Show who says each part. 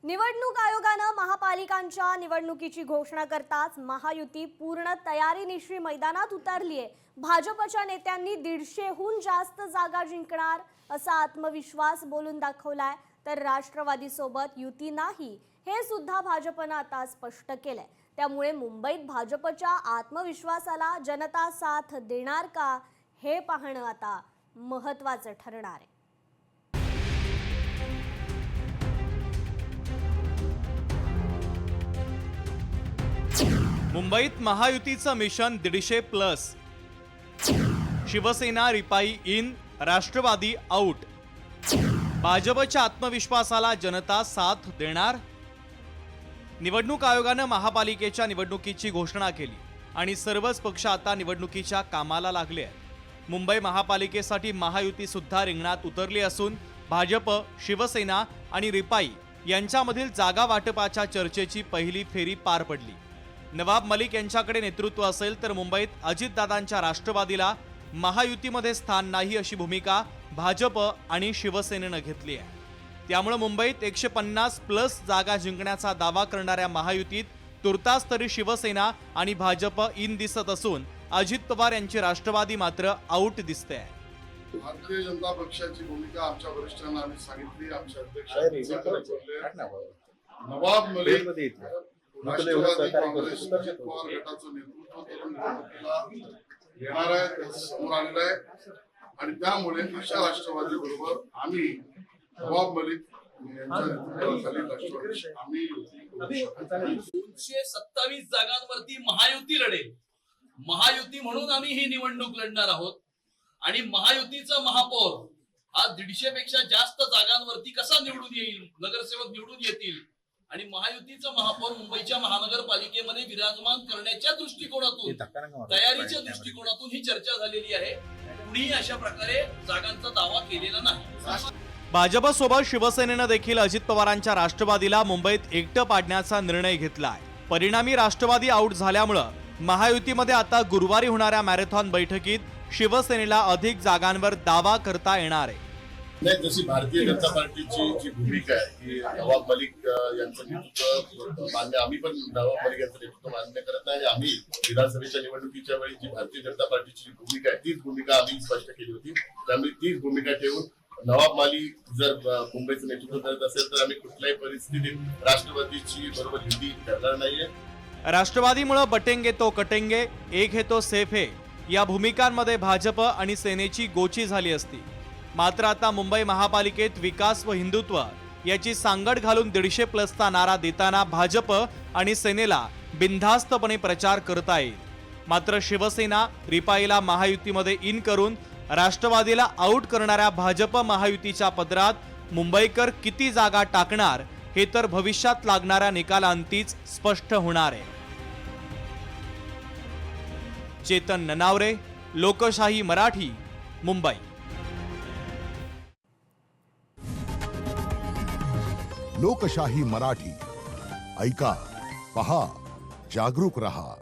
Speaker 1: निवडणूक आयोगानं महापालिकांच्या निवडणुकीची घोषणा करताच महायुती पूर्ण तयारीनिशी मैदानात उतरली आहे। भाजपच्या नेत्यांनी 150हून जास्त जागा जिंकणार असा आत्मविश्वास बोलून दाखवलाय, तर राष्ट्रवादी सोबत युती नाही हे सुद्धा भाजपनं आता स्पष्ट केलंय। त्यामुळे मुंबईत भाजपच्या आत्मविश्वासाला जनता साथ देणार का हे पाहणं आता महत्त्वाचं ठरणार आहे।
Speaker 2: मुंबईत महायुतीचं mission 150+। Shiv Sena RPI in, Rashtravadi out. भाजपच्या आत्मविश्वासाला जनता साथ देणार। निवडणूक आयोगानं महापालिकेच्या निवडणुकीची घोषणा केली आणि सर्वच पक्ष आता निवडणुकीच्या कामाला लागले आहेत। मुंबई महापालिकेसाठी महायुती सुद्धा रिंगणात उतरली असून भाजप, शिवसेना आणि रिपाई यांच्यामधील जागा वाटपाच्या चर्चेची पहिली फेरी पार पडली। नवाब मलिक यांच्याकडे नेतृत्व असेल तर मुंबईत अजितदादांच्या राष्ट्रवादीला महायुतीमध्ये स्थान नाही अशी भूमिका भाजप आणि शिवसेनेनं घेतली आहे। त्यामुळे मुंबईत 150+ जागा जिंकण्याचा दावा करणाऱ्या महायुतीत तुर्तास तरी शिवसेना आणि भाजप इन दिसत असून अजित पवार यांची राष्ट्रवादी मात्र आउट दिसते आहे।
Speaker 3: भारतीय जनता पक्षाची भूमिका आमच्या वरिष्ठांना आम्ही सांगितली। आमच्या अध्यक्ष नवाब मलिक राष्ट्रवादी काँग्रेस अजित पवार गटाचं नेतृत्व करून निवडणुकीला येणार आहे, समोर आलेलं आहे आणि त्यामुळे अशा राष्ट्रवादी बरोबर आम्ही नवाब मलिक यांच्या नेतृत्वाखाली राष्ट्रवादी आम्ही
Speaker 4: 227 जागांवरती महायुती लढेल। महायुती म्हणून आम्ही ही निवडणूक लढणार आहोत आणि महायुतीचा महापौर हा 150 पेक्षा जास्त जागांवरती कसा निवडून येईल, नगरसेवक निवडून येतील आणि महायुतीचा महापौर मुंबईच्या महानगरपालिकेमध्ये विराजमान करण्याच्या दृष्टिकोनातून, तयारीच्या दृष्टिकोनातून ही चर्चा झालेली आहे। कुणीही अशा प्रकारे जागांचा दावा केलेला नाही।
Speaker 2: भाजपसोबत शिवसेनेनं देखील अजित पवारांच्या राष्ट्रवादीला मुंबईत एकटं पाडण्याचा निर्णय घेतला आहे। परिणामी राष्ट्रवादी आउट झाल्यामुळे महायुतीमध्ये आता गुरुवारी होणाऱ्या मॅरेथॉन बैठकीत शिवसेनेला अधिक जागांवर दावा करता येणार आहे।
Speaker 3: नाही, जशी भारतीय जनता पार्टीची जी भूमिका आहे की नवाब मलिक यांचं नेतृत्व मान्य, आम्ही पण नवाब मलिक यांचं नेतृत्व मान्य करत नाही। आम्ही विधानसभेच्या निवडणुकीच्या वेळी जी भारतीय जनता पार्टीची जी भूमिका आहे तीच भूमिका आम्ही स्पष्ट केली होती। त्यामुळे तीच भूमिका ठेवून नवाब मलिक जर मुंबईचं नेतृत्व करत असेल तर आम्ही कुठल्याही परिस्थितीत राष्ट्रवादीची बरोबर युती करणार नाहीये।
Speaker 2: राष्ट्रवादीमुळे बटेंगे तो कटेंगे, एक है तो सेफ है या भूमिकांमध्ये भाजप आणि सेनेची गोची झाली असती। मात्र आता मुंबई महापालिकेत विकास व हिंदुत्व याची सांगड घालून 150+ नारा देताना भाजप आणि सेनेला बिनधास्तपणे प्रचार करता येईल। मात्र शिवसेना रिपाईला महायुतीमध्ये इन करून राष्ट्रवादीला आउट करणाऱ्या भाजप महायुतीच्या पदरात मुंबईकर किती जागा टाकणार हे तर भविष्यात लागणाऱ्या निकालांतीच स्पष्ट होणार आहे। चेतन ननावरे, लोकशाही मराठी, मुंबई।
Speaker 5: लोकशाही मराठी ऐका, पहा, जागरूक रहा।